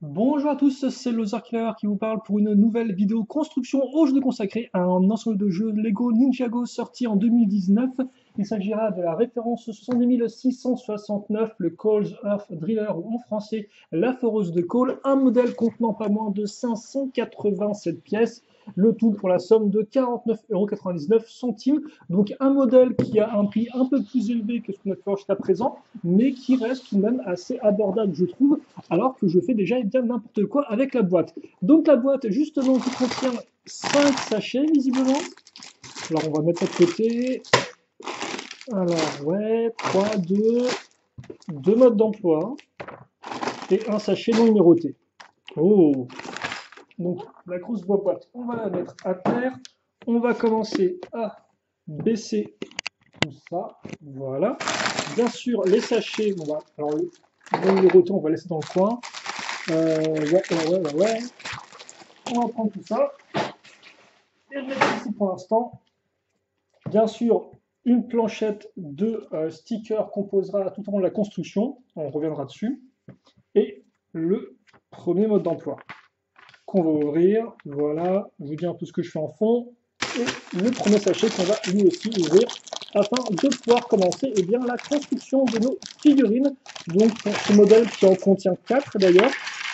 Bonjour à tous, c'est le Killer qui vous parle pour une nouvelle vidéo construction au jeu consacré à un ensemble de jeux Lego Ninjago sorti en 2019. Il s'agira de la référence 70669, le Coles Earth Driller ou en français la foreuse de Cole, un modèle contenant pas moins de 587 pièces, le tout pour la somme de 49,99 €. Donc un modèle qui a un prix un peu plus élevé que ce qu'on a pu voir jusqu'à présent, mais qui reste tout de même assez abordable je trouve, alors que je fais déjà bien n'importe quoi avec la boîte. Donc la boîte, justement, qui contient 5 sachets, visiblement. Alors on va mettre ça de côté. Alors, ouais, 3, 2 modes d'emploi et un sachet non numéroté. Oh! Donc la grosse boîte, on va la mettre à terre. On va commencer à baisser tout ça. Voilà. Bien sûr, les sachets, alors le non numéroté, on va laisser dans le coin. Ouais. On va prendre tout ça et le mettre ici pour l'instant. Bien sûr, une planchette de stickers composera tout au long de la construction. On reviendra dessus. Et le premier mode d'emploi qu'on va ouvrir. Voilà, je vous dis un peu ce que je fais en fond. Et le premier sachet qu'on va lui aussi ouvrir afin de pouvoir commencer la construction de nos figurines. Donc pour ce modèle qui en contient 4 d'ailleurs,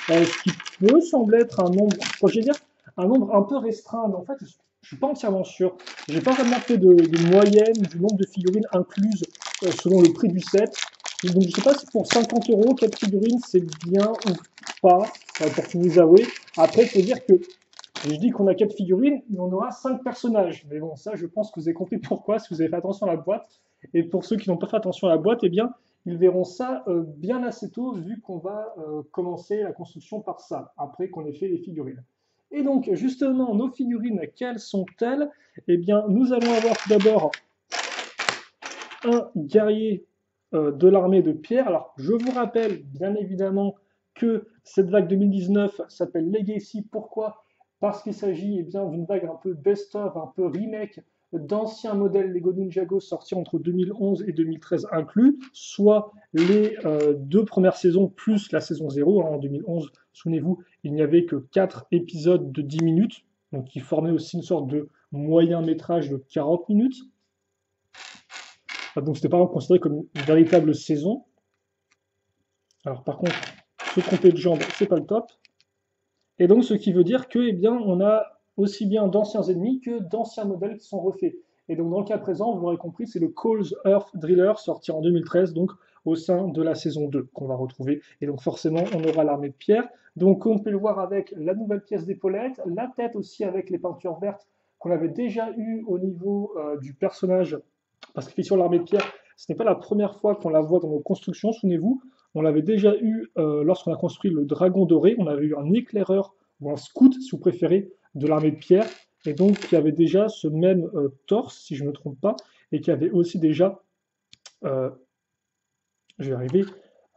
ce qui peut sembler être un nombre, je vais dire, un nombre un peu restreint, mais en fait, je ne suis pas entièrement sûr. Je n'ai pas vraiment fait de moyenne du nombre de figurines incluses selon le prix du set. Donc je ne sais pas si pour 50 € 4 figurines c'est bien ou pas, pour tout vous avouer. Après, il faut dire que je dis qu'on a 4 figurines, mais on aura 5 personnages. Mais bon, ça, je pense que vous avez compris pourquoi, si vous avez fait attention à la boîte. Et pour ceux qui n'ont pas fait attention à la boîte, eh bien, ils verront ça bien assez tôt, vu qu'on va commencer la construction par ça, après qu'on ait fait les figurines. Et donc, justement, nos figurines, quelles sont-elles? Eh bien, nous allons avoir tout d'abord un guerrier de l'armée de pierre. Alors, je vous rappelle, bien évidemment, que cette vague 2019 s'appelle Legacy. Pourquoi? Parce qu'il s'agit bien d'une vague un peu best-of, un peu remake d'anciens modèles Lego Ninjago sortis entre 2011 et 2013 inclus, soit les deux premières saisons plus la saison 0. En 2011, souvenez-vous, il n'y avait que 4 épisodes de 10 minutes, donc qui formaient aussi une sorte de moyen métrage de 40 minutes. Donc c'était pas considéré comme une véritable saison. Alors par contre, se tromper de jambe, c'est pas le top. Et donc ce qui veut dire que, eh bien, on a aussi bien d'anciens ennemis que d'anciens modèles qui sont refaits. Et donc dans le cas présent, vous l'aurez compris, c'est le Coles Earth Driller sorti en 2013, donc au sein de la saison 2 qu'on va retrouver. Et donc forcément, on aura l'armée de pierre. Donc on peut le voir avec la nouvelle pièce d'épaulette, la tête aussi avec les peintures vertes qu'on avait déjà eu au niveau du personnage. Parce qu'effectivement, l'armée de pierre, ce n'est pas la première fois qu'on la voit dans nos constructions, souvenez-vous. On l'avait déjà eu lorsqu'on a construit le dragon doré. On avait eu un éclaireur ou un scout, si vous préférez, de l'armée de pierre, et donc qui avait déjà ce même torse, si je ne me trompe pas, et qui avait aussi déjà, euh, je vais arriver,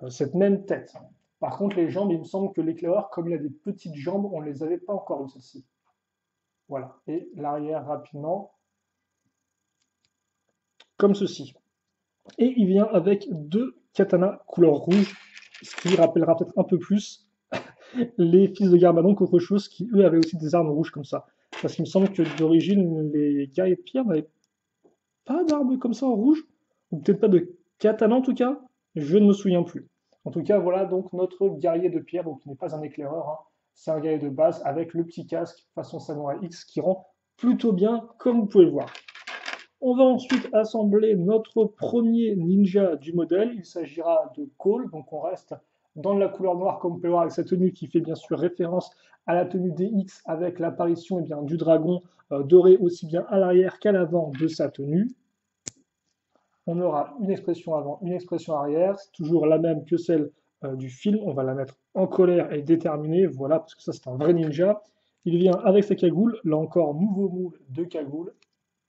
cette même tête. Par contre, les jambes, il me semble que l'éclaireur, comme il a des petites jambes, on ne les avait pas encore eu, celles-ci. Voilà, et l'arrière rapidement, comme ceci. Et il vient avec 2 katanas couleur rouge, ce qui rappellera peut-être un peu plus les fils de Garmadon qu'autre chose qui, eux, avaient aussi des armes rouges comme ça. Parce qu'il me semble que d'origine, les guerriers de pierre n'avaient pas d'armes comme ça en rouge, ou peut-être pas de katana en tout cas, je ne me souviens plus. En tout cas, voilà donc notre guerrier de pierre, donc qui n'est pas un éclaireur, hein. C'est un guerrier de base avec le petit casque façon Samurai X qui rend plutôt bien, comme vous pouvez le voir. On va ensuite assembler notre premier ninja du modèle. Il s'agira de Cole, donc on reste dans la couleur noire comme vous pouvez voir avec sa tenue qui fait bien sûr référence à la tenue DX avec l'apparition du dragon doré aussi bien à l'arrière qu'à l'avant de sa tenue. On aura une expression avant, une expression arrière, c'est toujours la même que celle du film. On va la mettre en colère et déterminée, voilà, parce que ça c'est un vrai ninja. Il vient avec sa cagoule, là encore nouveau moule de cagoule,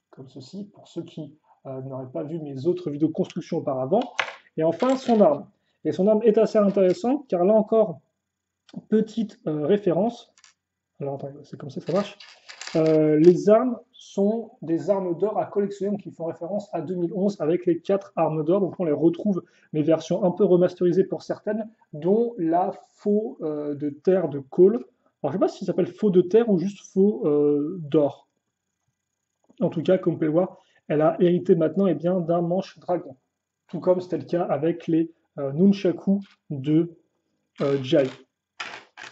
comme ceci, pour ceux qui n'auraient pas vu mes autres vidéos de construction auparavant. Et enfin, son arme. Et son arme est assez intéressante, car là encore, petite référence. Alors, attendez, c'est comme ça que ça marche. Les armes sont des armes d'or à collectionner, donc qui font référence à 2011 avec les 4 armes d'or. Donc on les retrouve, mais versions un peu remasterisées pour certaines, dont la faux de terre de Cole. Alors je sais pas si ça s'appelle faux de terre ou juste faux d'or. En tout cas, comme vous pouvez le voir, elle a hérité maintenant bien d'un manche dragon. Tout comme c'était le cas avec les nunchaku de Jai.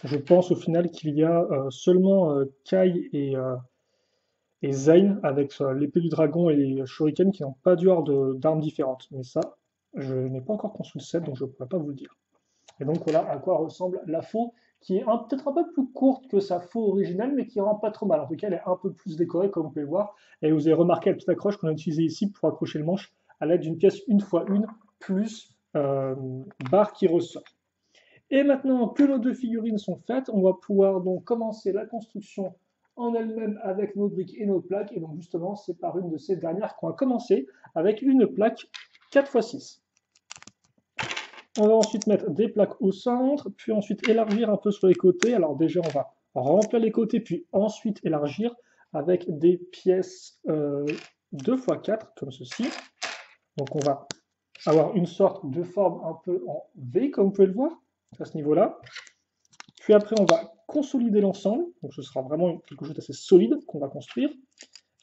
Je pense au final qu'il y a seulement Kai et Zayn avec l'épée du dragon et les shurikens qui n'ont pas dû avoir d'armes différentes. Mais ça, je n'ai pas encore construit le set, donc je ne pourrais pas vous le dire. Et donc voilà à quoi ressemble la faux, qui est peut-être un peu plus courte que sa faux originale, mais qui rend pas trop mal. En tout cas, elle est un peu plus décorée, comme vous pouvez le voir. Et vous avez remarqué la petite accroche qu'on a utilisée ici pour accrocher le manche à l'aide d'une pièce 1x1 plus barre qui ressort. Et maintenant que nos deux figurines sont faites, on va pouvoir donc commencer la construction en elle-même avec nos briques et nos plaques. Et donc justement, c'est par une de ces dernières qu'on va commencer avec une plaque 4x6. On va ensuite mettre des plaques au centre, puis ensuite élargir un peu sur les côtés. Alors déjà, on va remplir les côtés, puis ensuite élargir avec des pièces 2x4, comme ceci. Donc on va avoir une sorte de forme un peu en V, comme vous pouvez le voir, à ce niveau-là. Puis après, on va consolider l'ensemble. Donc ce sera vraiment quelque chose d'assez solide qu'on va construire.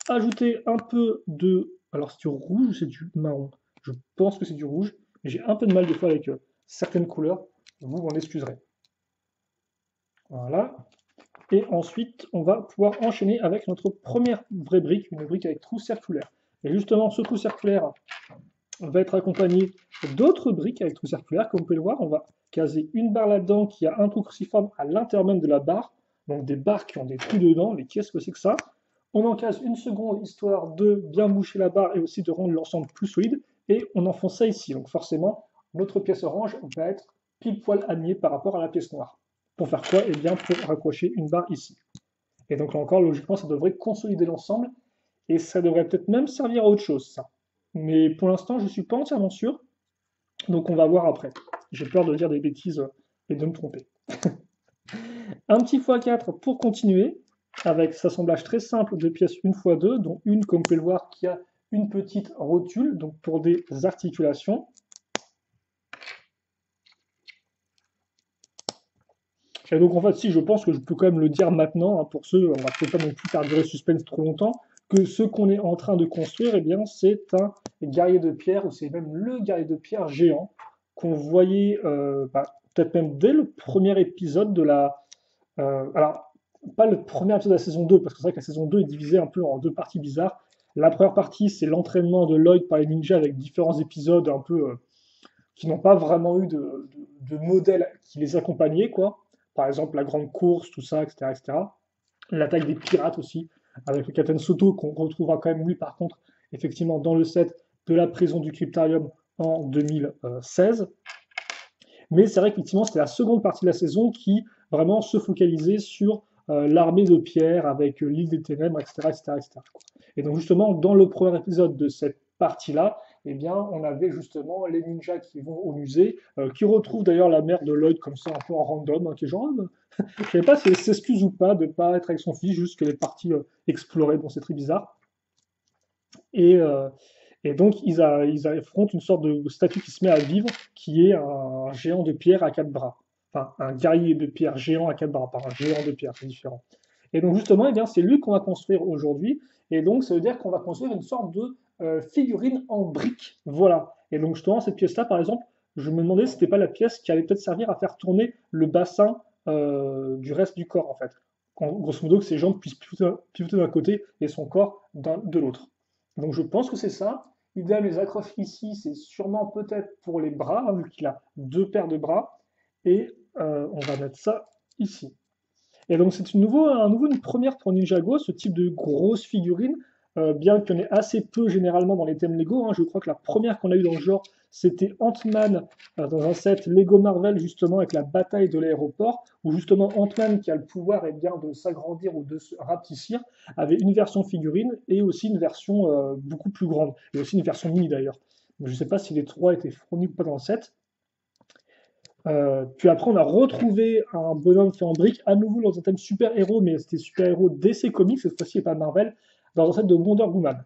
Ajouter un peu de... Alors c'est du rouge ou c'est du marron? Je pense que c'est du rouge, mais j'ai un peu de mal des fois avec certaines couleurs. Vous m'en excuserez. Voilà. Et ensuite, on va pouvoir enchaîner avec notre première vraie brique, une brique avec trou circulaire. Et justement, ce trou circulaire va être accompagné d'autres briques avec trou circulaire. Comme vous pouvez le voir, on va caser une barre là-dedans qui a un trou cruciforme à l'intérieur même de la barre. Donc des barres qui ont des trous dedans. Mais qu'est-ce que c'est que ça? On en case une seconde histoire de bien boucher la barre et aussi de rendre l'ensemble plus solide. Et on enfonce ça ici. Donc forcément, notre pièce orange va être pile poil alignée par rapport à la pièce noire. Pour faire quoi? Eh bien pour raccrocher une barre ici. Et donc là encore, logiquement, ça devrait consolider l'ensemble. Et ça devrait peut-être même servir à autre chose, ça. Mais pour l'instant, je ne suis pas entièrement sûr. Donc on va voir après. J'ai peur de dire des bêtises et de me tromper. Un petit x4 pour continuer, avec cet assemblage très simple de pièces 1x2, dont une, comme vous pouvez le voir, qui a une petite rotule, donc pour des articulations. Et donc en fait, si je pense que je peux quand même le dire maintenant, hein, pour ceux, on va peut-être pas non plus faire durer le suspense trop longtemps, que ce qu'on est en train de construire, eh bien, c'est un guerrier de pierre, ou c'est même le guerrier de pierre géant, qu'on voyait peut-être même dès le premier épisode de la... alors, pas le premier épisode de la saison 2, parce que c'est vrai que la saison 2 est divisée un peu en deux parties bizarres. La première partie, c'est l'entraînement de Lloyd par les ninjas avec différents épisodes un peu qui n'ont pas vraiment eu de modèle qui les accompagnait, quoi. Par exemple, la grande course, tout ça, etc., etc. L'attaque des pirates aussi, avec le Capitaine Soto, qu'on retrouvera quand même, lui, par contre, effectivement, dans le set de la prison du Cryptarium en 2016. Mais c'est vrai qu'effectivement, c'était la seconde partie de la saison qui vraiment se focalisait sur l'armée de pierre avec l'île des ténèbres, etc., etc., etc. Et donc justement, dans le premier épisode de cette partie-là, eh bien, on avait justement les ninjas qui vont au musée, qui retrouvent d'ailleurs la mère de Lloyd comme ça, un peu en random, hein, qui est genre, je ne sais pas si elle s'excuse ou pas de ne pas être avec son fils, juste qu'elle est partie explorer, bon, c'est très bizarre. Et, euh, et donc, ils affrontent une sorte de statue qui se met à vivre, qui est un géant de pierre à quatre bras. Enfin, un guerrier de pierre géant à quatre bras, pas un géant de pierre, c'est différent. Et donc, justement, eh bien, c'est lui qu'on va construire aujourd'hui. Et donc, ça veut dire qu'on va construire une sorte de figurine en briques. Voilà. Et donc, justement, cette pièce-là, par exemple, je me demandais si c'était pas la pièce qui allait peut-être servir à faire tourner le bassin du reste du corps, en fait. Grosso modo, que ses jambes puissent pivoter d'un côté et son corps de l'autre. Donc je pense que c'est ça. Idem, les accroches ici, c'est sûrement peut-être pour les bras, hein, vu qu'il a deux paires de bras. Et on va mettre ça ici. Et donc c'est une première pour Ninjago, ce type de grosse figurine, bien qu'il y en ait assez peu généralement dans les thèmes Lego. Hein. Je crois que la première qu'on a eue dans le genre, c'était Ant-Man dans un set Lego Marvel, justement, avec la bataille de l'aéroport, où justement Ant-Man, qui a le pouvoir bien, de s'agrandir ou de se rapetissir, avait une version figurine et aussi une version beaucoup plus grande, et aussi une version mini d'ailleurs. Je ne sais pas si les trois étaient fournis ou pas dans le set. Puis après, on a retrouvé un bonhomme fait en briques, à nouveau dans un thème super-héros, mais c'était super-héros DC Comics, cette fois-ci, et pas Marvel, dans un set de Wonder Woman.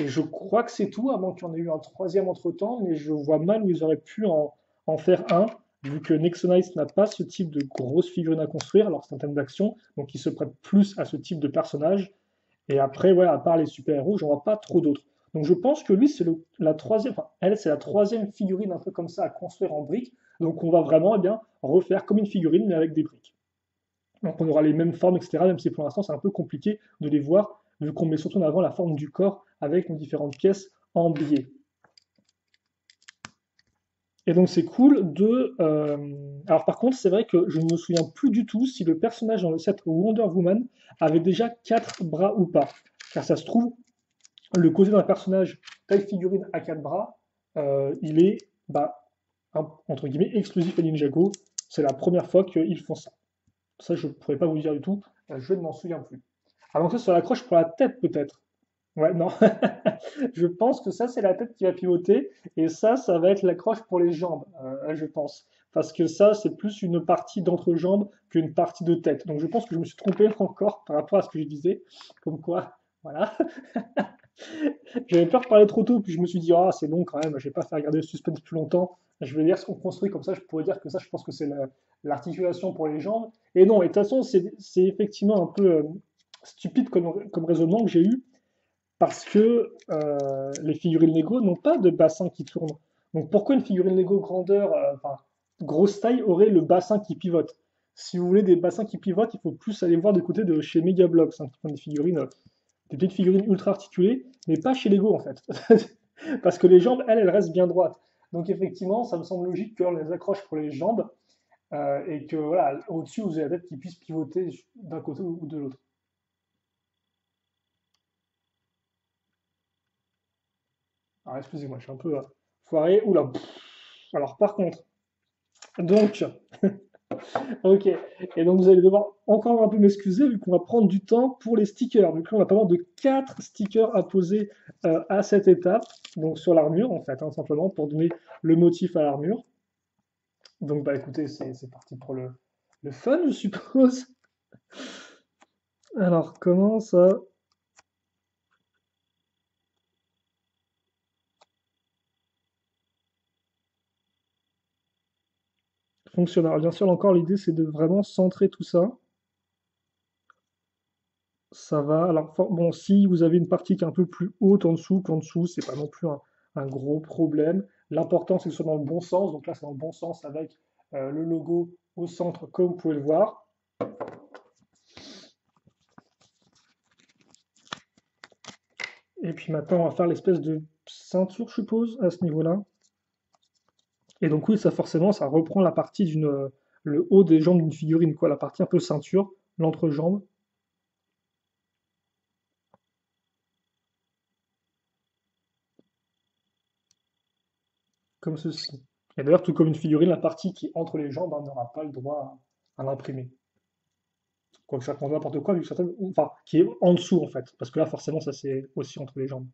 Et je crois que c'est tout, à moins qu'il y en ait eu un troisième entre-temps, mais je vois mal où ils auraient pu en faire un, vu que Nexonites n'a pas ce type de grosse figurine à construire, alors c'est un thème d'action, donc il se prête plus à ce type de personnage. Et après, ouais, à part les super-héros, j'en vois pas trop d'autres. Donc je pense que lui, c'est la troisième, enfin, elle, c'est la troisième figurine un peu comme ça à construire en briques. Donc on va vraiment, eh bien, refaire comme une figurine, mais avec des briques. Donc on aura les mêmes formes, etc., même si pour l'instant c'est un peu compliqué de les voir, vu qu'on met surtout en avant la forme du corps avec nos différentes pièces en biais. Et donc c'est cool de... Alors par contre, c'est vrai que je ne me souviens plus du tout si le personnage dans le set Wonder Woman avait déjà 4 bras ou pas. Car ça se trouve, le côté d'un personnage taille figurine à 4 bras, il est, bah, entre guillemets, exclusif à Ninjago. C'est la première fois qu'ils font ça. Ça, je ne pourrais pas vous dire du tout. Je ne m'en souviens plus. Alors ça, sur l'accroche pour la tête, peut-être. Ouais, non. Je pense que ça, c'est la tête qui va pivoter. Et ça va être l'accroche pour les jambes, je pense. Parce que ça, c'est plus une partie d'entrejambe qu'une partie de tête. Donc je pense que je me suis trompé encore par rapport à ce que je disais. Comme quoi, voilà. J'avais peur de parler trop tôt, puis je me suis dit, ah, c'est long quand même, je vais pas faire garder le suspense plus longtemps. Je vais lire ce qu'on construit, comme ça je pourrais dire que ça, je pense que c'est l'articulation pour les jambes. Et non, et de toute façon, c'est effectivement un peu stupide comme raisonnement que j'ai eu, parce que les figurines Lego n'ont pas de bassin qui tourne. Donc pourquoi une figurine Lego grandeur, enfin, grosse taille, aurait le bassin qui pivote? Si vous voulez des bassins qui pivotent, il faut plus aller voir du côté de chez Megablox, hein, qui font des figurines des petites figurines ultra articulées, mais pas chez Lego en fait. Parce que les jambes, elles restent bien droites. Donc effectivement, ça me semble logique qu'on les accroche pour les jambes et que voilà, au-dessus, vous avez la tête qui puisse pivoter d'un côté ou de l'autre. Alors excusez-moi, je suis un peu foiré. Oula. Alors par contre, donc, ok. Et donc vous allez devoir encore un peu m'excuser vu qu'on va prendre du temps pour les stickers. Donc là, on a pas mal de 4 stickers à poser à cette étape, donc sur l'armure en fait, hein, simplement pour donner le motif à l'armure. Donc bah écoutez, c'est parti pour le fun, je suppose. Alors comment ça fonctionne? Alors bien sûr, là encore, l'idée c'est de vraiment centrer tout ça. Ça va. Alors bon, si vous avez une partie qui est un peu plus haute en dessous qu'en dessous, c'est pas non plus un gros problème. L'important c'est que ce soit dans le bon sens. Donc là, c'est dans le bon sens avec le logo au centre, comme vous pouvez le voir. Et puis maintenant, on va faire l'espèce de ceinture, je suppose, à ce niveau-là. Et donc oui, ça forcément, ça reprend la partie le haut des jambes d'une figurine, quoi, la partie un peu ceinture, l'entrejambe, comme ceci. Et d'ailleurs, tout comme une figurine, la partie qui est entre les jambes hein, n'aura pas le droit à l'imprimer. Quoique ça compte n'importe quoi, vu que certaines, enfin, qui est en dessous en fait, parce que là, forcément, ça c'est aussi entre les jambes.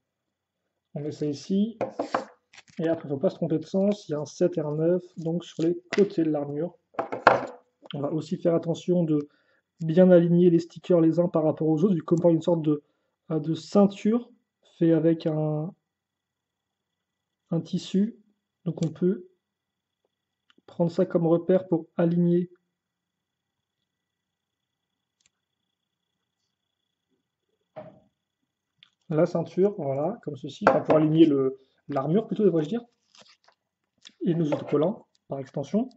On met ça ici, et après, il ne faut pas se tromper de sens, il y a un 7 et un 9, donc sur les côtés de l'armure. On va aussi faire attention de bien aligner les stickers les uns par rapport aux autres, vu qu'on parle d'une sorte de ceinture fait avec un tissu. Donc on peut prendre ça comme repère pour aligner la ceinture, voilà, comme ceci, enfin, pour aligner l'armure plutôt, devrais-je dire, et nos autocollants par extension.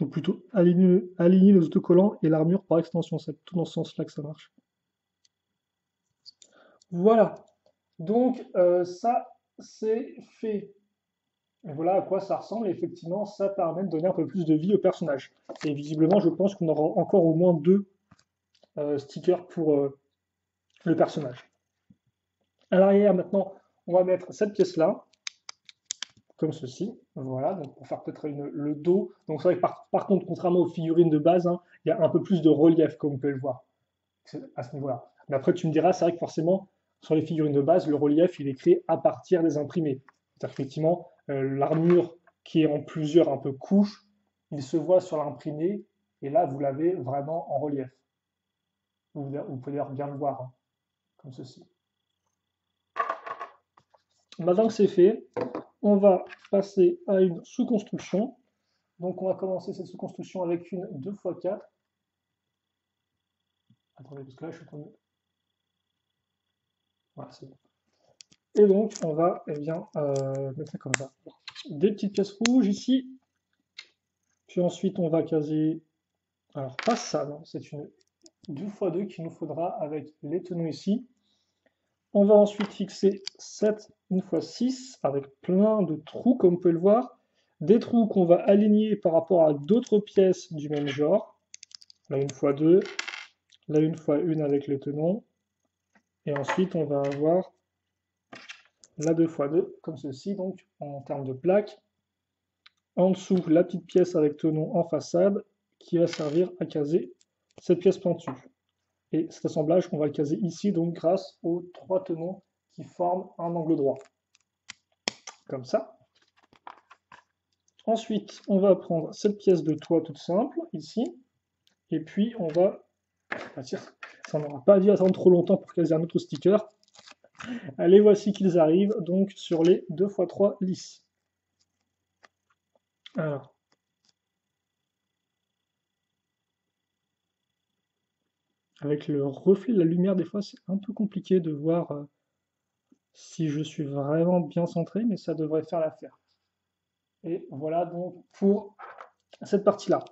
Ou plutôt aligner nos autocollants et l'armure par extension. C'est tout dans ce sens-là que ça marche. Voilà. Donc ça, c'est fait. Et voilà à quoi ça ressemble. Et effectivement, ça permet de donner un peu plus de vie au personnage. Et visiblement, je pense qu'on aura encore au moins 2 stickers pour le personnage. À l'arrière, maintenant, on va mettre cette pièce-là, comme ceci. Voilà, donc pour faire peut-être le dos. Donc c'est vrai que par contre, contrairement aux figurines de base, hein, il y a un peu plus de relief, comme vous pouvez le voir, à ce niveau-là. Mais après, tu me diras, c'est vrai que forcément, sur les figurines de base, le relief, il est créé à partir des imprimés. C'est-à-dire qu'effectivement, l'armure qui est en plusieurs un peu couches, il se voit sur l'imprimé, et là, vous l'avez vraiment en relief. Vous pouvez d'ailleurs bien le voir, hein, comme ceci. Maintenant que c'est fait, on va passer à une sous-construction. Donc on va commencer cette sous-construction avec une 2x4. Attendez, parce que là je suis tombé. Voilà, c'est bon. Et donc on va mettre ça comme ça. Des petites pièces rouges ici. Puis ensuite on va caser. Alors pas ça, non, c'est une 2x2 qu'il nous faudra avec les tenons ici. On va ensuite fixer cette 1x6 avec plein de trous, comme vous pouvez le voir. Des trous qu'on va aligner par rapport à d'autres pièces du même genre. La 1x2, la 1x1 avec les tenons. Et ensuite, on va avoir la 2x2, comme ceci, donc en termes de plaques. En dessous, la petite pièce avec tenon en façade, qui va servir à caser cette pièce pentue. Et cet assemblage, on va le caser ici, donc grâce aux 3 tenons qui forment un angle droit. Comme ça. Ensuite, on va prendre cette pièce de toit toute simple, ici. Et puis, on va... Ah, tiens, ça n'aura pas dû attendre trop longtemps pour caser un autre sticker. Allez, voici qu'ils arrivent, donc, sur les 2x3 lisses. Alors. Avec le reflet de la lumière, des fois, c'est un peu compliqué de voir si je suis vraiment bien centré, mais ça devrait faire l'affaire. Et voilà donc pour cette partie-là.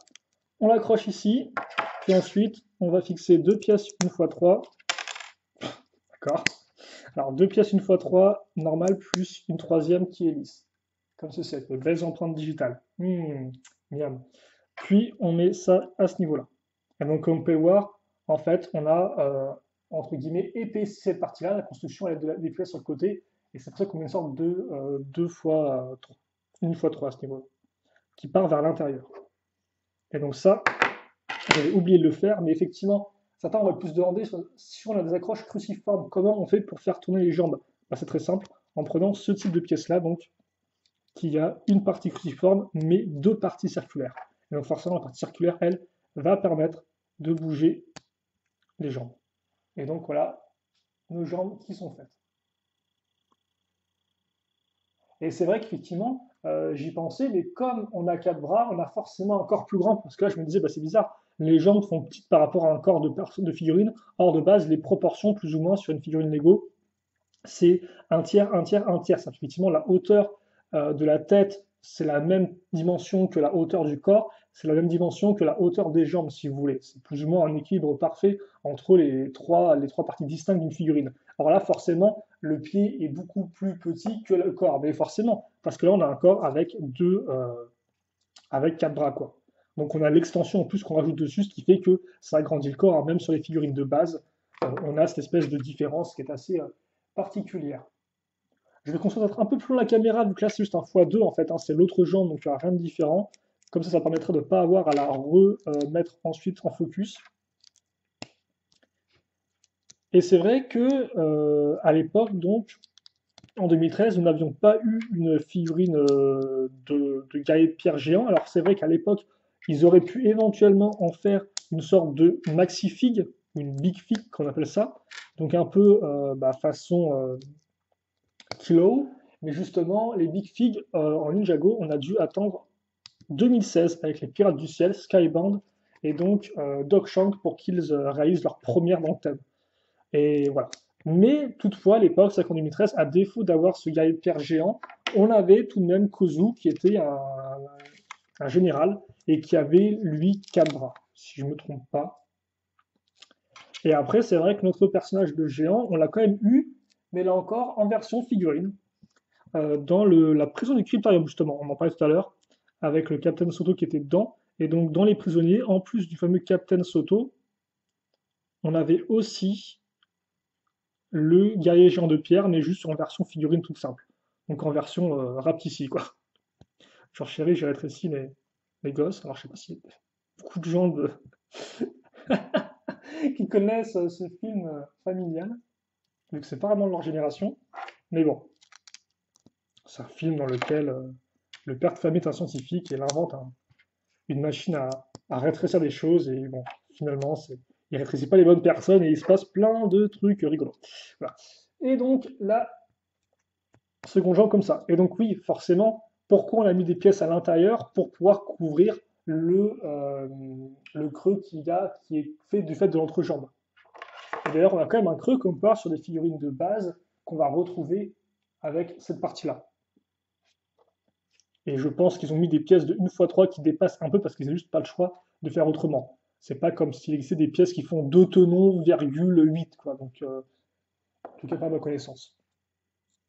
On l'accroche ici, puis ensuite, on va fixer 2 pièces 1x3. D'accord. Alors, 2 pièces 1x3, normal, plus une troisième qui est lisse. Comme ceci, avec de belles empreintes digitales. Miam. Puis, on met ça à ce niveau-là. Et donc, comme on peut le voir, en fait, on a, entre guillemets, épaissi cette partie-là. La construction, elle a des pièces sur le côté. Et c'est pour ça qu'on met une sorte de 2x3, 1x3 à ce niveau-là, qui part vers l'intérieur. Et donc ça, j'avais oublié de le faire, mais effectivement, certains auraient pu se demander si on a des accroches cruciformes, comment on fait pour faire tourner les jambes? C'est très simple, en prenant ce type de pièce-là, donc, qui a une partie cruciforme, mais 2 parties circulaires. Et donc forcément, la partie circulaire, elle, va permettre de bouger les jambes. Et donc voilà, nos jambes qui sont faites. Et c'est vrai qu'effectivement, j'y pensais, mais comme on a 4 bras, on a forcément un corps plus grand, parce que là, je me disais, c'est bizarre, les jambes sont petites par rapport à un corps de figurine. Or, de base, les proportions, plus ou moins, sur une figurine Lego, c'est un tiers, un tiers, un tiers. C'est effectivement la hauteur de la tête, c'est la même dimension que la hauteur du corps, c'est la même dimension que la hauteur des jambes, si vous voulez. C'est plus ou moins un équilibre parfait entre les trois parties distinctes d'une figurine. Alors là, forcément, le pied est beaucoup plus petit que le corps, mais forcément, parce que là, on a un corps avec avec 4 bras, quoi. Donc on a l'extension en plus qu'on rajoute dessus, ce qui fait que ça agrandit le corps, hein, même sur les figurines de base, on a cette espèce de différence qui est assez particulière. Je vais concentrer un peu plus loin la caméra, vu que là c'est juste un x2 en fait, hein, c'est l'autre jambe, donc il n'y a rien de différent. Comme ça permettrait de ne pas avoir à la remettre ensuite en focus. Et c'est vrai que à l'époque, donc, en 2013, nous n'avions pas eu une figurine de guerrier de pierre géant. Alors c'est vrai qu'à l'époque, ils auraient pu éventuellement en faire une sorte de maxi fig, ou une big fig qu'on appelle ça. Donc un peu façon Kilo. Mais justement, les big fig en Ninjago, on a dû attendre 2016 avec les Pirates du Ciel, Skybound, et donc Doc Shank pour qu'ils réalisent leur première dans le thème. Et voilà. Mais toutefois, à l'époque, c'est qu'en 2013, à défaut d'avoir ce guerrier de pierre géant, on avait tout de même Kozu qui était un général et qui avait, lui, 4 bras, si je ne me trompe pas. Et après, c'est vrai que notre personnage de géant, on l'a quand même eu, mais là encore, en version figurine, dans la prison du Cryptarium, justement, on en parlait tout à l'heure, avec le Captain Soto qui était dedans. Et donc, dans les prisonniers, en plus du fameux Captain Soto, on avait aussi le guerrier géant de pierre, mais juste en version figurine toute simple. Donc en version rapetissie, quoi. Genre, chérie, j'ai rétréci les gosses. Alors, je sais pas s'il y a beaucoup de gens qui connaissent ce film familial, vu que c'est pas vraiment de leur génération. Mais bon, c'est un film dans lequel le père de famille est un scientifique et il invente une machine à rétrécir des choses. Et bon, finalement, il rétrécit pas les bonnes personnes et il se passe plein de trucs rigolos. Voilà. Et donc la seconde jambe comme ça. Et donc oui, forcément, pourquoi on a mis des pièces à l'intérieur? Pour pouvoir couvrir le creux qu'il y a, qui est fait du fait de l'entrejambe. D'ailleurs, on a quand même un creux qu'on peut voir sur des figurines de base qu'on va retrouver avec cette partie-là. Et je pense qu'ils ont mis des pièces de 1x3 qui dépassent un peu parce qu'ils n'ont juste pas le choix de faire autrement. C'est pas comme s'il existait des pièces qui font 2 tenons, virgule 8, quoi. Donc, en tout cas, pas à ma connaissance.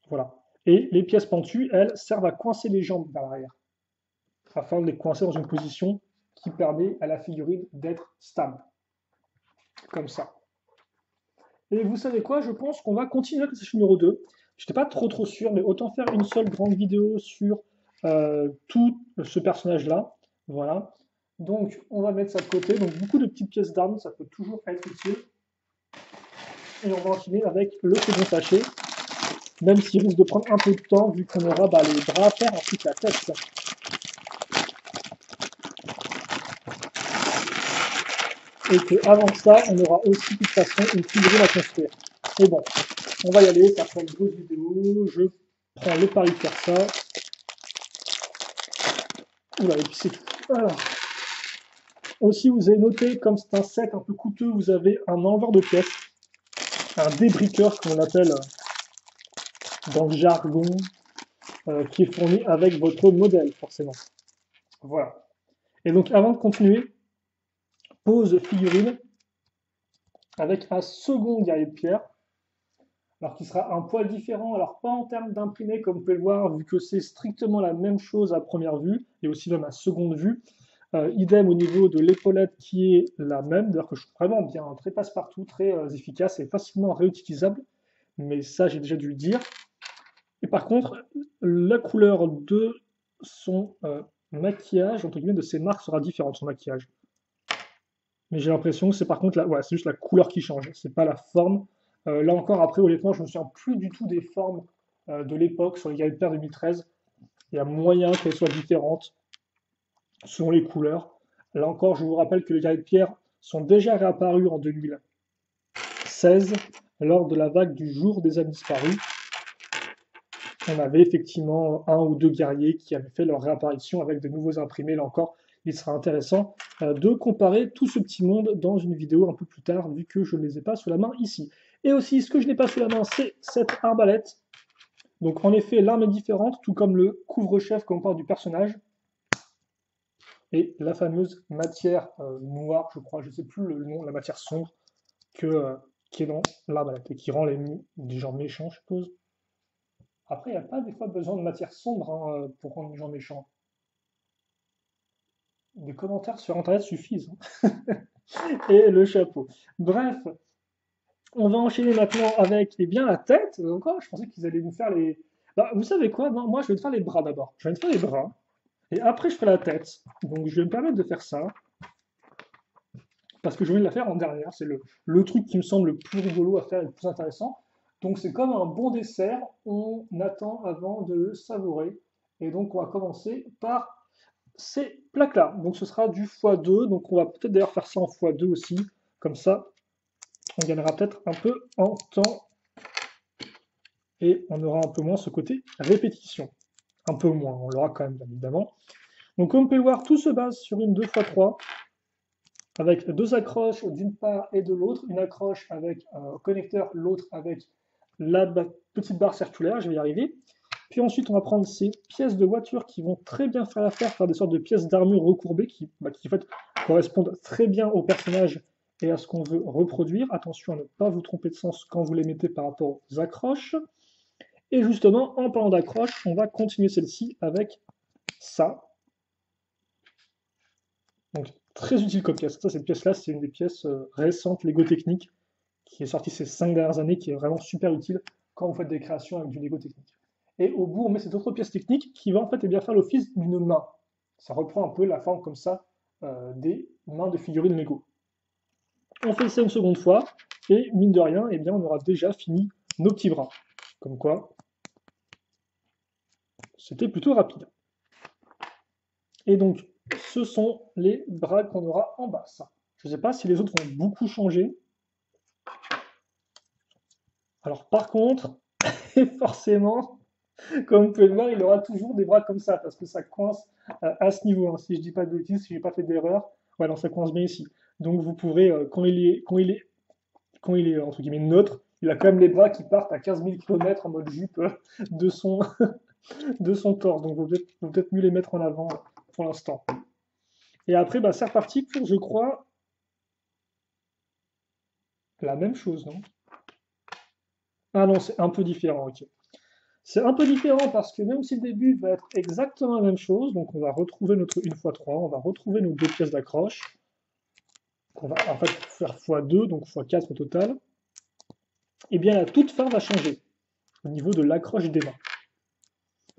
Voilà. Et les pièces pentues, elles, servent à coincer les jambes vers l'arrière, afin de les coincer dans une position qui permet à la figurine d'être stable. Comme ça. Et vous savez quoi, je pense qu'on va continuer avec le session numéro 2. Je n'étais pas trop sûr, mais autant faire une seule grande vidéo sur tout ce personnage-là. Voilà. Donc, on va mettre ça de côté. Donc, beaucoup de petites pièces d'armes, ça peut toujours être utile. Et on va enchaîner avec le second sachet, même s'il risque de prendre un peu de temps, vu qu'on aura les bras à faire ainsi que la tête. Et qu'avant ça, on aura aussi de toute façon une figurine à construire. Mais bon, on va y aller, ça prend une grosse vidéo, je prends le pari de faire ça. Oula, et puis c'est tout. Alors. Aussi, vous avez noté, comme c'est un set un peu coûteux, vous avez un enleveur de pièces, un débriqueur, comme on l'appelle dans le jargon, qui est fourni avec votre modèle, forcément. Voilà. Et donc, avant de continuer, pose figurine avec un second guerrier de pierre, alors qui sera un poil différent, alors pas en termes d'imprimé, comme vous pouvez le voir, vu que c'est strictement la même chose à première vue, et aussi même à seconde vue. Idem au niveau de l'épaulette qui est la même, d'ailleurs que je trouve vraiment bien, très passe-partout, très efficace et facilement réutilisable, mais ça j'ai déjà dû le dire. Et par contre, la couleur de son maquillage, entre guillemets, de ses marques sera différente, son maquillage. Mais j'ai l'impression que c'est par contre, ouais, c'est juste la couleur qui change, c'est pas la forme. Là encore, après, honnêtement, je ne me souviens plus du tout des formes de l'époque sur les guerriers de pierre 2013. Il y a moyen qu'elles soient différentes selon les couleurs. Là encore, je vous rappelle que les guerriers de pierre sont déjà réapparus en 2016 lors de la vague du jour des âmes disparues. On avait effectivement un ou deux guerriers qui avaient fait leur réapparition avec de nouveaux imprimés. Là encore, il sera intéressant de comparer tout ce petit monde dans une vidéo un peu plus tard, vu que je ne les ai pas sous la main ici. Et aussi, ce que je n'ai pas sous la main, c'est cette arbalète. Donc en effet, l'arme est différente, tout comme le couvre-chef quand on parle du personnage. Et la fameuse matière noire, je crois, je ne sais plus le nom, la matière sombre, qui est dans l'arbalète et qui rend les gens méchants, je suppose. Après, il n'y a pas des fois besoin de matière sombre pour rendre les gens méchants. Les commentaires sur Internet suffisent. Et le chapeau. Bref, on va enchaîner maintenant avec la tête. Encore, je pensais qu'ils allaient nous faire les... Bah, vous savez quoi? Non, moi, je vais te faire les bras d'abord. Je vais te faire les bras. Et après, je ferai la tête. Donc, je vais me permettre de faire ça. Parce que je viens de la faire en dernière. C'est le truc qui me semble le plus rigolo à faire et le plus intéressant. Donc, c'est comme un bon dessert. On attend avant de le savourer. Et donc, on va commencer par ces plaques-là. Donc, ce sera du x2. Donc, on va peut-être d'ailleurs faire ça en x2 aussi. Comme ça, on gagnera peut-être un peu en temps. Et on aura un peu moins ce côté répétition. Un peu moins, on l'aura quand même, bien évidemment. Donc, comme vous pouvez le voir, tout se base sur une 2x3 avec deux accroches d'une part et de l'autre, une accroche avec un connecteur, l'autre avec la petite barre circulaire, je vais y arriver. Puis ensuite, on va prendre ces pièces de voiture qui vont très bien faire l'affaire, faire des sortes de pièces d'armure recourbées qui en fait, correspondent très bien au personnage et à ce qu'on veut reproduire. Attention à ne pas vous tromper de sens quand vous les mettez par rapport aux accroches. Et justement, en parlant d'accroche, on va continuer celle-ci avec ça. Donc, très utile comme pièce. Ça, cette pièce-là, c'est une des pièces récentes Lego Technique qui est sortie ces 5 dernières années, qui est vraiment super utile quand vous faites des créations avec du Lego Technique. Et au bout, on met cette autre pièce technique qui va en fait bien faire l'office d'une main. Ça reprend un peu la forme comme ça des mains de figurines Lego. On fait ça une seconde fois, et mine de rien, eh bien, on aura déjà fini nos petits bras. Comme quoi, c'était plutôt rapide. Et donc, ce sont les bras qu'on aura en bas. Ça, Je ne sais pas si les autres vont beaucoup changer. Alors par contre, forcément, comme vous pouvez le voir, il aura toujours des bras comme ça, parce que ça coince à ce niveau, hein. Si je dis pas de bêtises, si j'ai pas fait d'erreur, ouais, non, ça coince bien ici. Donc vous pourrez, quand il est entre guillemets neutre, il a quand même les bras qui partent à 15 000 km en mode jupe de son, de son torse. Donc vous peut-être mieux les mettre en avant pour l'instant. Et après, bah, c'est reparti pour, je crois, la même chose, non? Ah non, c'est un peu différent, ok. C'est un peu différent parce que même si le début va être exactement la même chose, donc on va retrouver notre 1x3, on va retrouver nos deux pièces d'accroche, qu'on va en fait faire x2, donc x4 au total, et bien la toute fin va changer au niveau de l'accroche des mains.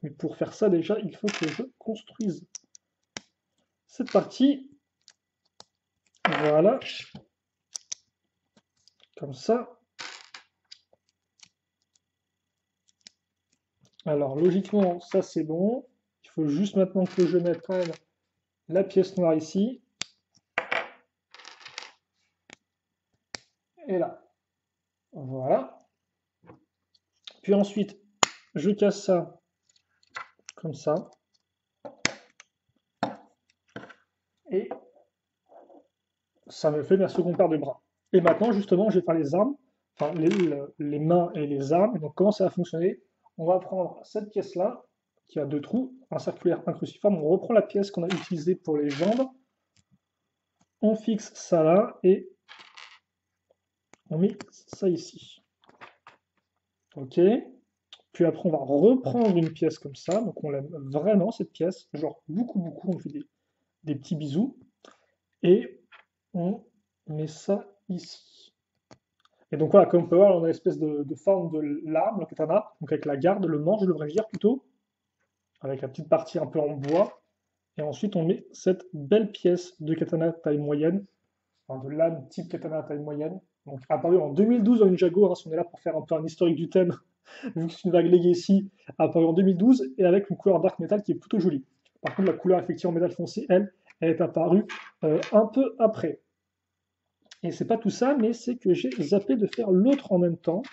Mais pour faire ça déjà, il faut que je construise cette partie. Voilà, comme ça. Alors logiquement, ça c'est bon. Il faut juste maintenant que je mette quand même la pièce noire ici. Et là. Voilà. Puis ensuite, je casse ça comme ça. Et ça me fait ma seconde paire de bras. Et maintenant, justement, je vais faire les armes, enfin les mains et les armes. Et donc, comment ça va fonctionner? On va prendre cette pièce-là, qui a deux trous, un circulaire, un cruciforme. On reprend la pièce qu'on a utilisée pour les jambes. On fixe ça là et on met ça ici. Ok. Puis après, on va reprendre une pièce comme ça. Donc, on l'aime vraiment, cette pièce. Genre, beaucoup, beaucoup. On fait des petits bisous. Et on met ça ici. Et donc voilà, comme on peut voir, on a l'espèce de forme de l'arme, le katana, donc avec la garde, le manche, je devrais dire plutôt, avec la petite partie un peu en bois. Et ensuite, on met cette belle pièce de katana taille moyenne, enfin de lame type katana taille moyenne, donc apparu en 2012 dans Ninjago, hein, si on est là pour faire un peu un historique du thème, vu que c'est une vague Legacy, apparu en 2012, et avec une couleur dark metal qui est plutôt jolie. Par contre, la couleur effectivement métal foncé, elle est apparue un peu après. Et c'est pas tout ça, mais c'est que j'ai zappé de faire l'autre en même temps.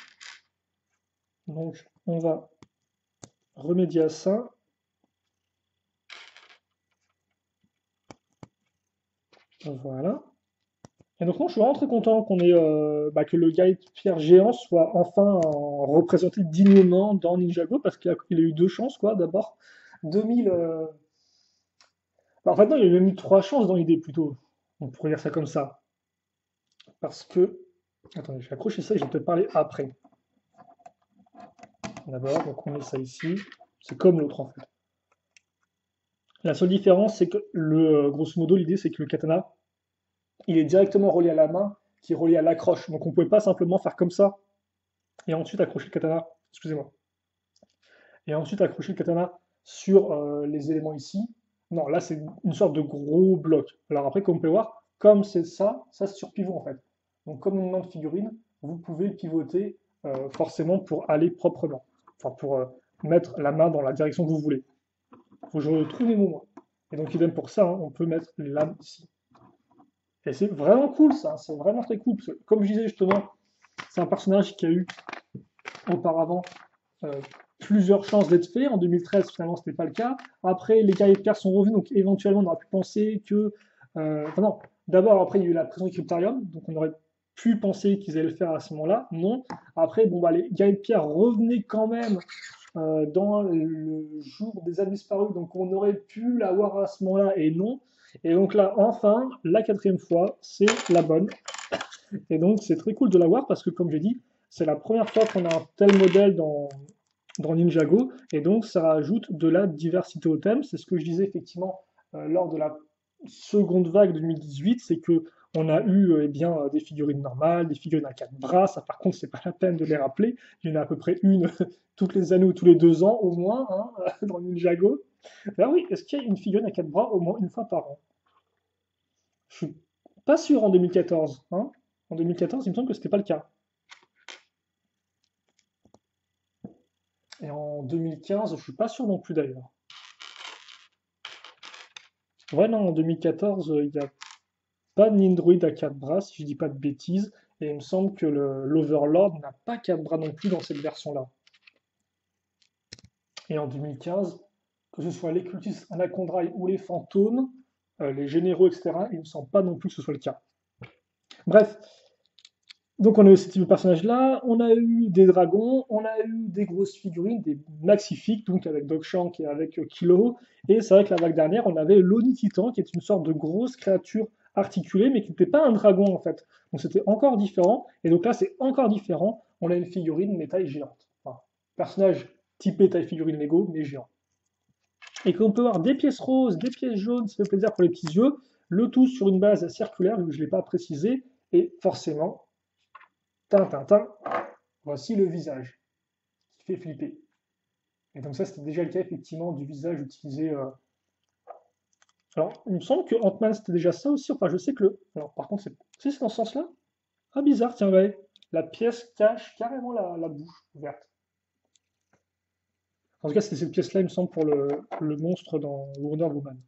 Donc on va remédier à ça. Voilà. Et donc moi je suis vraiment très content qu'on ait que le guide pierre géant soit enfin représenté dignement dans Ninjago parce qu'il a eu deux chances quoi. D'abord 2000. En fait non, il a même eu trois chances dans l'idée plutôt. On pourrait dire ça comme ça. Parce que. Attendez, je vais accrocher ça et je vais peut-être parler après. D'abord, donc on met ça ici. C'est comme l'autre en fait. La seule différence, c'est que grosso modo, l'idée c'est que le katana, il est directement relié à la main, qui est relié à l'accroche. Donc on ne pouvait pas simplement faire comme ça et ensuite accrocher le katana. Excusez-moi. Et ensuite accrocher le katana sur les éléments ici. Non, là c'est une sorte de gros bloc. Alors après, comme on peut voir, comme c'est ça, ça c'est sur pivot en fait. Donc comme une main de figurine, vous pouvez pivoter forcément pour aller proprement. Enfin pour mettre la main dans la direction que vous voulez. Il faut que je retrouve mes mots moi. Et donc idem pour ça, hein, on peut mettre les lames ici. Et c'est vraiment cool ça, c'est vraiment très cool. Parce que, comme je disais justement, c'est un personnage qui a eu auparavant euh, plusieurs chances d'être fait. En 2013, finalement, ce n'était pas le cas. Après, les guerriers de pierre sont revenus, donc éventuellement, on aurait pu penser que. Enfin, non, d'abord, après, il y a eu la prison du cryptarium, donc on aurait pu penser qu'ils allaient le faire à ce moment-là. Non. Après, bon, bah, les guerriers de pierre revenaient quand même dans le jour des âmes disparues, donc on aurait pu l'avoir à ce moment-là, et non. Et donc là, enfin, la quatrième fois, c'est la bonne. Et donc, c'est très cool de l'avoir parce que, comme j'ai dit, c'est la première fois qu'on a un tel modèle dans Ninjago. Et donc, ça rajoute de la diversité au thème. C'est ce que je disais effectivement lors de la seconde vague 2018. C'est que on a eu eh bien, des figurines normales, des figurines à quatre bras. Ça, par contre, c'est pas la peine de les rappeler. Il y en a à peu près une toutes les années ou tous les 2 ans au moins hein, dans Ninjago. Alors oui, est-ce qu'il y a une figurine à quatre bras au moins une fois par an? Je suis pas sûr en 2014. Hein. En 2014, il me semble que c'était pas le cas. Et en 2015, je suis pas sûr non plus d'ailleurs. Ouais, non, en 2014, il y a pas de Nindroid à 4 bras, si je dis pas de bêtises, et il me semble que l'Overlord n'a pas 4 bras non plus dans cette version-là. Et en 2015, que ce soit les cultistes Anacondrail ou les fantômes, les généraux, etc., il ne me semble pas non plus que ce soit le cas. Bref, donc on a eu ce type de personnage-là, on a eu des dragons, on a eu des grosses figurines, des maxifiques, donc avec Dogshank et avec Kilo, et c'est vrai que la vague dernière, on avait l'Oni Titan, qui est une sorte de grosse créature articulée, mais qui n'était pas un dragon en fait. Donc c'était encore différent, et donc là c'est encore différent, on a une figurine mais taille géante. Enfin, personnage typé taille figurine Lego, mais géant. Et qu'on peut avoir des pièces roses, des pièces jaunes, ça fait plaisir pour les petits yeux, le tout sur une base circulaire, vu que je ne l'ai pas précisé, et forcément, Tintin, voici le visage, qui fait flipper. Et donc ça, c'était déjà le cas, effectivement, du visage utilisé. Alors, il me semble que Ant-Man, c'était déjà ça aussi. Enfin, je sais que le... Alors, par contre, c'est dans ce sens-là? Ah, bizarre, tiens, ouais. La pièce cache carrément la bouche ouverte. En tout cas, c'était cette pièce-là, il me semble, pour le monstre dans Wonder Woman.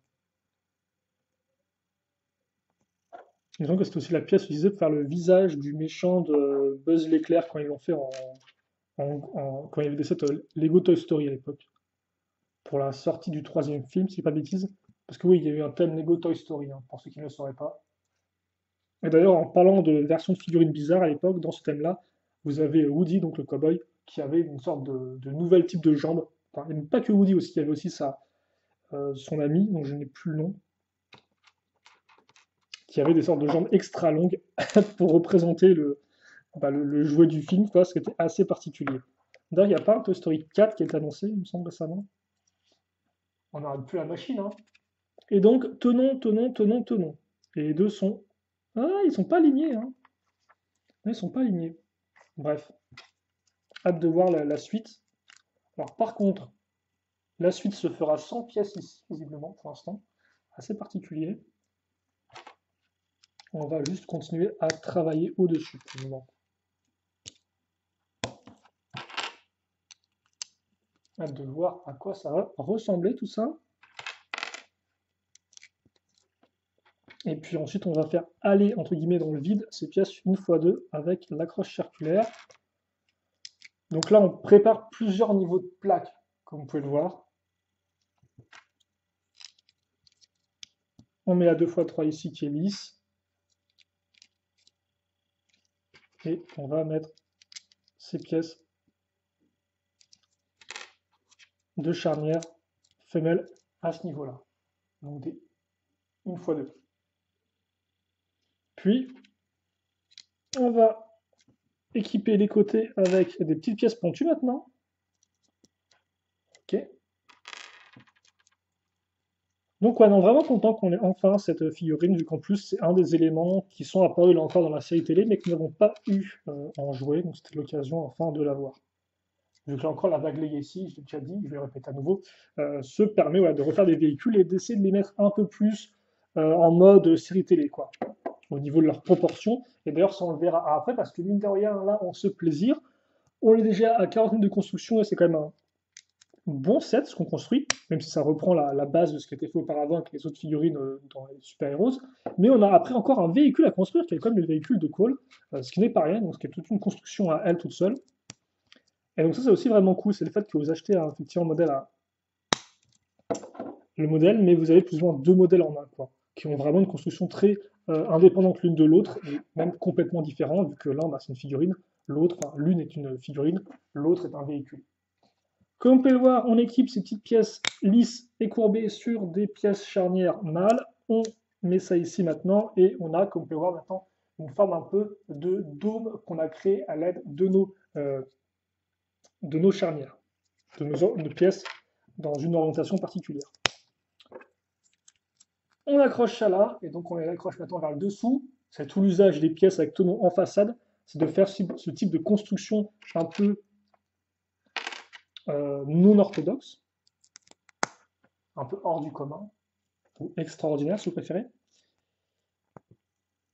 Il me semble que c'était aussi la pièce utilisée pour faire le visage du méchant de Buzz l'éclair quand ils l'ont fait quand il y avait des sets Lego Toy Story à l'époque. Pour la sortie du troisième film, si je dis pas de bêtises. Parce que oui, il y a eu un thème Lego Toy Story, hein, pour ceux qui ne le sauraient pas. Et d'ailleurs, en parlant de version de figurines bizarres à l'époque, dans ce thème-là, vous avez Woody, donc le cowboy, qui avait une sorte de nouvel type de jambe. Enfin, il n'y avait pas que Woody aussi, il y avait aussi son ami, dont je n'ai plus le nom, qui avait des sortes de jambes extra longues pour représenter le jouet du film, quoi, ce qui était assez particulier. D'ailleurs, il n'y a pas un Toy Story 4 qui est annoncé, il me semble récemment. On n'arrête plus la machine, hein. Et donc, tenons. Et les deux sont... Ah, ils sont pas alignés, hein. Ils sont pas alignés. Bref, hâte de voir la suite. Alors, par contre, la suite se fera sans pièces ici, visiblement, pour l'instant. Assez particulier. On va juste continuer à travailler au-dessus pour le moment. Hâte de voir à quoi ça va ressembler tout ça. Et puis ensuite, on va faire aller, entre guillemets, dans le vide ces pièces une fois deux avec l'accroche circulaire. Donc là, on prépare plusieurs niveaux de plaques, comme vous pouvez le voir. On met la 2x3 ici qui est lisse. Et on va mettre ces pièces de charnière femelle à ce niveau-là. Donc des 1x2. Puis, on va équiper les côtés avec des petites pièces pointues maintenant. Ok. Donc ouais, non, vraiment content qu'on ait enfin cette figurine, vu qu'en plus c'est un des éléments qui sont apparus là encore dans la série télé, mais que nous n'avons pas eu en jouet, donc c'était l'occasion enfin de l'avoir. Vu que là encore la vague Legacy, je l'ai déjà dit, je vais le répéter à nouveau, se permet de refaire des véhicules et d'essayer de les mettre un peu plus en mode série télé, quoi, au niveau de leur proportion. Et d'ailleurs, ça on le verra après, parce que mine de rien, là, on se plaisir. On est déjà à 40 minutes de construction et c'est quand même un bon set ce qu'on construit, même si ça reprend la base de ce qui a été fait auparavant avec les autres figurines dans les Super Heroes. Mais on a après encore un véhicule à construire qui est comme le véhicule de Cole, ce qui n'est pas rien, donc ce qui est toute une construction à elle toute seule. Et donc ça c'est aussi vraiment cool, c'est le fait que vous achetez effectivement le modèle, mais vous avez plus ou moins deux modèles en un, quoi, qui ont vraiment une construction très indépendante l'une de l'autre, et même complètement différente, vu que l'un c'est une figurine, l'autre, enfin, l'une est une figurine, l'autre est un véhicule. Comme on peut le voir, on équipe ces petites pièces lisses et courbées sur des pièces charnières mâles. On met ça ici maintenant et on a, comme on peut le voir maintenant, une forme un peu de dôme qu'on a créé à l'aide de nos charnières, de nos pièces dans une orientation particulière. On accroche ça là, et donc on l'accroche maintenant vers le dessous. C'est tout l'usage des pièces avec tenon en façade, c'est de faire ce type de construction un peu non orthodoxe, un peu hors du commun, ou extraordinaire si vous préférez.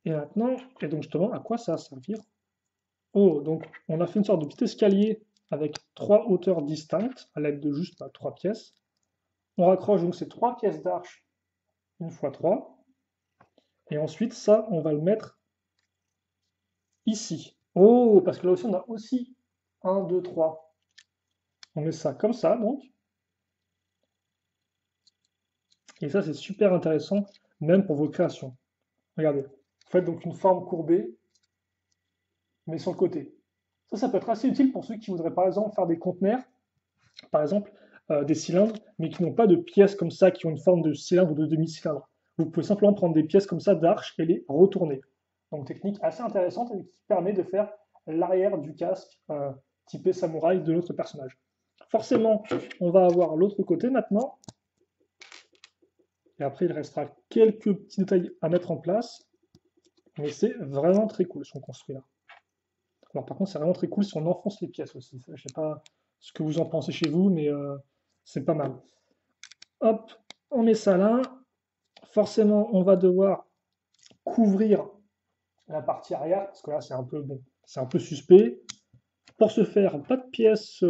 Et maintenant, et donc justement, à quoi ça va servir? Oh, donc on a fait une sorte de petit escalier avec trois hauteurs distinctes à l'aide de juste trois pièces. On raccroche donc ces trois pièces d'arche une fois trois. Et ensuite, ça, on va le mettre ici. Oh, parce que là aussi, on a aussi 1, 2, 3. On met ça comme ça, donc. Et ça, c'est super intéressant, même pour vos créations. Regardez. Vous faites donc une forme courbée, mais sur le côté. Ça peut être assez utile pour ceux qui voudraient, par exemple, faire des conteneurs, par exemple, des cylindres, mais qui n'ont pas de pièces comme ça, qui ont une forme de cylindre ou de demi-cylindre. Vous pouvez simplement prendre des pièces comme ça d'arche et les retourner. Donc, technique assez intéressante et qui permet de faire l'arrière du casque typé samouraï de notre personnage. Forcément, on va avoir l'autre côté maintenant. Et après, il restera quelques petits détails à mettre en place. Mais c'est vraiment très cool ce qu'on construit là. Alors par contre, c'est vraiment très cool si on enfonce les pièces aussi. Ça, je sais pas ce que vous en pensez chez vous, mais c'est pas mal. Hop, on met ça là. Forcément, on va devoir couvrir la partie arrière, parce que là, c'est un peu bon, c'est un peu suspect. Pour ce faire, pas de pièces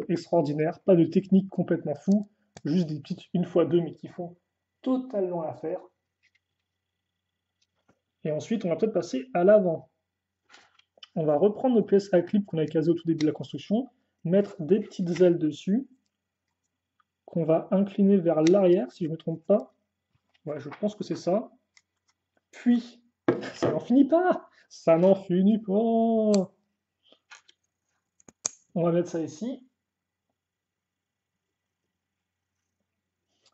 extraordinaires, pas de technique complètement fou, juste des petites 1x2, mais qui font totalement l'affaire. Et ensuite, on va peut-être passer à l'avant. On va reprendre nos pièces à clip qu'on a casées au tout début de la construction, mettre des petites ailes dessus, qu'on va incliner vers l'arrière, si je ne me trompe pas. Ouais, je pense que c'est ça. Puis, ça n'en finit pas! Ça n'en finit pas! On va mettre ça ici.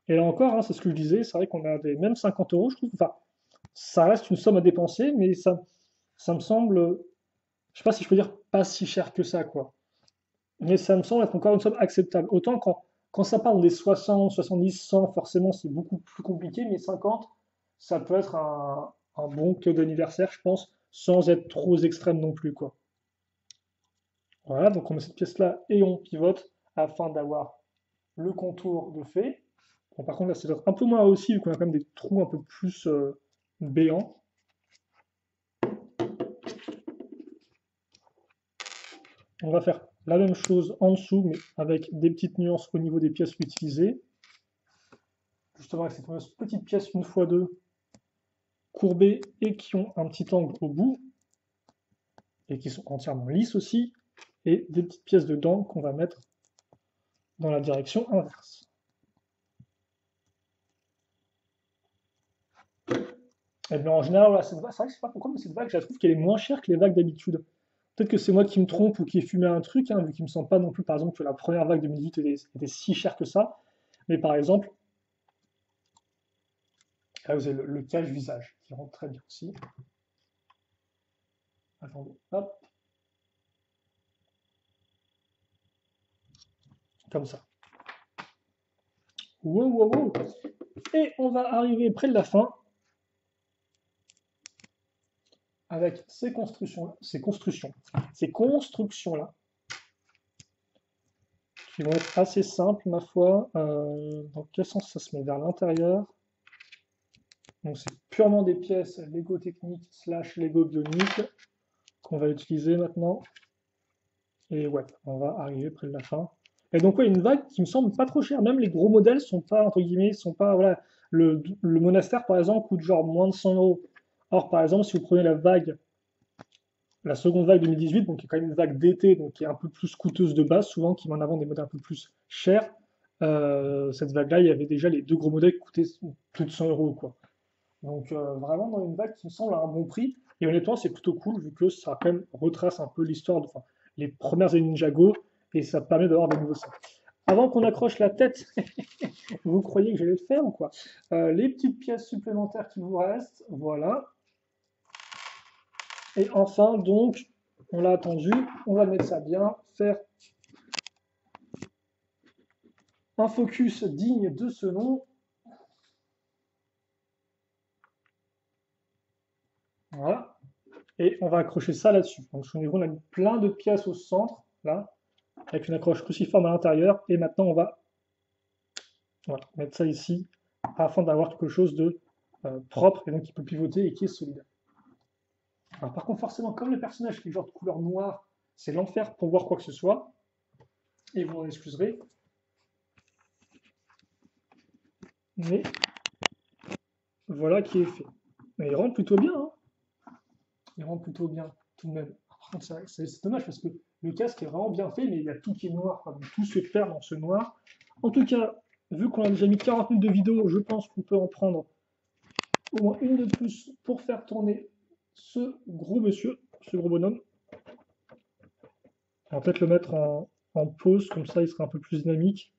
Et là encore, hein, c'est ce que je disais, c'est vrai qu'on a des même 50 euros, je trouve. Enfin, ça reste une somme à dépenser, mais ça me semble, je sais pas si je peux dire pas si cher que ça, quoi. Mais ça me semble être encore une somme acceptable. Autant quand ça parle des 60, 70, 100, forcément c'est beaucoup plus compliqué, mais 50, ça peut être un bon cadeau d'anniversaire, je pense, sans être trop extrême non plus, quoi. Voilà, donc on met cette pièce-là et on pivote afin d'avoir le contour de fait. Bon, par contre là c'est un peu moins aussi, vu qu'on a quand même des trous un peu plus béants. On va faire la même chose en dessous, mais avec des petites nuances au niveau des pièces utilisées. Justement avec cette fameuse petite pièce 1x2 courbées et qui ont un petit angle au bout et qui sont entièrement lisses aussi, et des petites pièces de dents qu'on va mettre dans la direction inverse. Et bien en général, voilà, cette vague, c'est vrai que je sais pas pourquoi, mais cette vague, je la trouve qu'elle est moins chère que les vagues d'habitude. Peut-être que c'est moi qui me trompe ou qui ai fumé un truc, hein, vu qu'il me semble pas non plus, par exemple, que la première vague 2018 était si chère que ça. Mais par exemple, là vous avez le cache-visage qui rentre très bien aussi. Attendez, hop, comme ça. Wow, wow, wow. Et on va arriver près de la fin avec ces constructions-là, qui vont être assez simples, ma foi. Dans quel sens ça se met vers l'intérieur? Donc c'est purement des pièces Lego Technique / Lego Bionic qu'on va utiliser maintenant. Et ouais, on va arriver près de la fin. Et donc ouais, une vague qui me semble pas trop chère. Même les gros modèles sont pas, entre guillemets, sont pas, voilà. Le monastère, par exemple, coûte genre moins de 100 euros. Or, par exemple, si vous prenez la seconde vague 2018, donc qui est quand même une vague d'été, donc qui est un peu plus coûteuse de base, souvent qui met en avant des modèles un peu plus chers, cette vague-là, il y avait déjà les deux gros modèles qui coûtaient plus de 100 euros, quoi. Donc vraiment dans une vague qui me semble à un bon prix. Et honnêtement, c'est plutôt cool vu que ça quand même retrace un peu l'histoire, enfin, les premières années Ninjago et ça permet d'avoir des nouveaux sets. Avant qu'on accroche la tête, vous croyez que j'allais le faire ou quoi? Les petites pièces supplémentaires qui vous restent, voilà. Et enfin, donc, on l'a attendu, on va mettre ça bien, faire un focus digne de ce nom. Voilà. Et on va accrocher ça là-dessus. Donc, souvenez-vous, on a mis plein de pièces au centre, là, avec une accroche cruciforme à l'intérieur. Et maintenant, on va voilà, mettre ça ici, afin d'avoir quelque chose de propre, et donc qui peut pivoter et qui est solide. Alors, par contre, forcément, comme le personnage est genre de couleur noire, c'est l'enfer pour voir quoi que ce soit. Et vous m'en excuserez. Mais voilà qui est fait. Mais il rentre plutôt bien, hein. Il rentre plutôt bien, tout de même. Par contre, c'est dommage parce que le casque est vraiment bien fait, mais il y a tout qui est noir, quoi. Donc tout se perd dans ce noir. En tout cas, vu qu'on a déjà mis 40 minutes de vidéo, je pense qu'on peut en prendre au moins une de plus pour faire tourner ce gros monsieur, ce gros bonhomme. On va peut-être le mettre en pause, comme ça il sera un peu plus dynamique,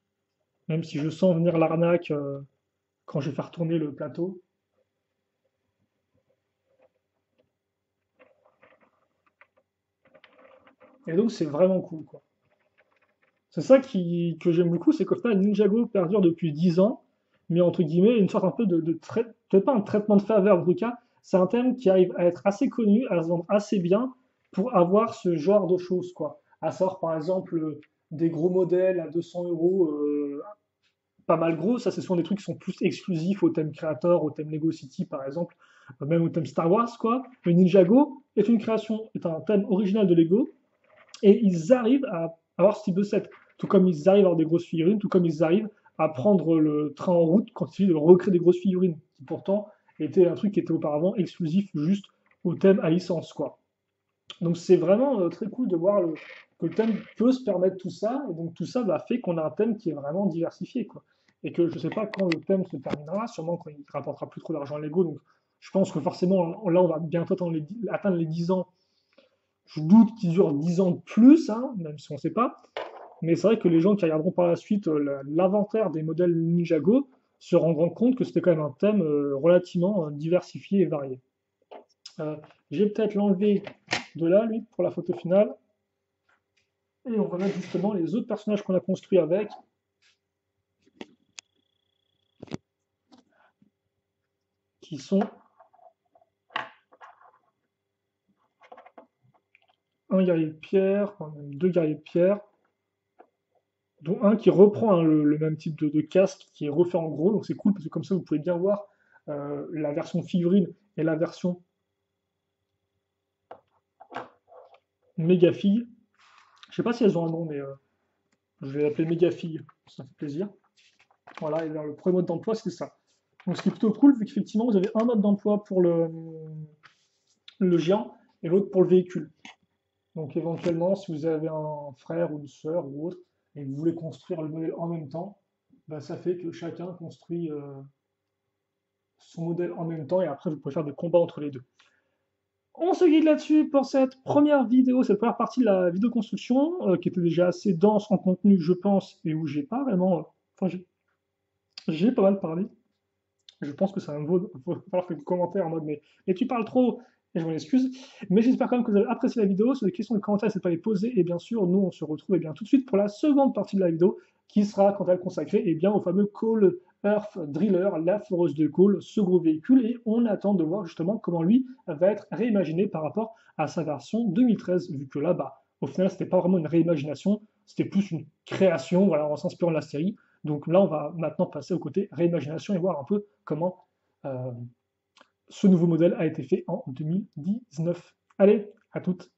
même si je sens venir l'arnaque quand je vais faire tourner le plateau. Et donc c'est vraiment cool, quoi. C'est ça que j'aime beaucoup, c'est qu'au final Ninjago perdure depuis 10 ans, mais entre guillemets une sorte un peu peut-être pas un traitement de faveur en tout cas, c'est un thème qui arrive à être assez connu, à se vendre assez bien pour avoir ce genre de choses, quoi. À savoir par exemple des gros modèles à 200 euros, pas mal gros, ça ce sont des trucs qui sont plus exclusifs au thème Creator, au thème Lego City par exemple, même au thème Star Wars, quoi. Le Ninjago est un thème original de Lego, et ils arrivent à avoir ce type de set. Tout comme ils arrivent à avoir des grosses figurines, tout comme ils arrivent à prendre le train en route quand il s'agit de recréer des grosses figurines, qui pourtant était un truc qui était auparavant exclusif juste au thème à licence, quoi. Donc c'est vraiment très cool de voir que le thème peut se permettre tout ça, et donc tout ça fait qu'on a un thème qui est vraiment diversifié, quoi. Et que je ne sais pas quand le thème se terminera, sûrement quand il rapportera plus trop d'argent à Lego, donc je pense que forcément, là on va bientôt atteindre les 10 ans. Je doute qu'il dure 10 ans de plus, hein, même si on ne sait pas. Mais c'est vrai que les gens qui regarderont par la suite l'inventaire des modèles Ninjago se rendront compte que c'était quand même un thème relativement diversifié et varié. Euh, je vais peut-être l'enlever de là, lui, pour la photo finale. Et on va mettre justement les autres personnages qu'on a construits avec. Qui sont un guerrier de pierre, enfin, même deux guerriers de pierre, dont un qui reprend hein, le même type de casque qui est refait en gros. Donc c'est cool parce que comme ça vous pouvez bien voir la version figurine et la version méga fille. Je sais pas si elles ont un nom, mais je vais l'appeler méga fille, ça fait plaisir. Voilà, et bien, le premier mode d'emploi, c'était ça. Donc ce qui est plutôt cool, vu qu'effectivement, vous avez un mode d'emploi pour le géant et l'autre pour le véhicule. Donc éventuellement, si vous avez un frère ou une sœur ou autre, et que vous voulez construire le modèle en même temps, bah, ça fait que chacun construit son modèle en même temps, et après vous pouvez faire des combats entre les deux. On se guide là-dessus pour cette première vidéo, cette première partie de la vidéo construction, qui était déjà assez dense en contenu, je pense, et où j'ai pas vraiment. Enfin, j'ai pas mal parlé. Je pense que ça va falloir faire des commentaires en mode mais tu parles trop, et je m'en excuse. Mais j'espère quand même que vous avez apprécié la vidéo. Si vous avez des questions et des commentaires, n'hésitez pas à les poser. Et bien sûr, nous, on se retrouve bien tout de suite pour la seconde partie de la vidéo, qui sera quant à elle consacrée bien, au fameux Call Earth Driller, la foreuse de Call, ce gros véhicule. Et on attend de voir justement comment lui va être réimaginé par rapport à sa version 2013, vu que là, bah, au final, c'était pas vraiment une réimagination, c'était plus une création, voilà, en s'inspirant de la série. Donc là, on va maintenant passer au côté réimagination et voir un peu comment ce nouveau modèle a été fait en 2019. Allez, à toutes!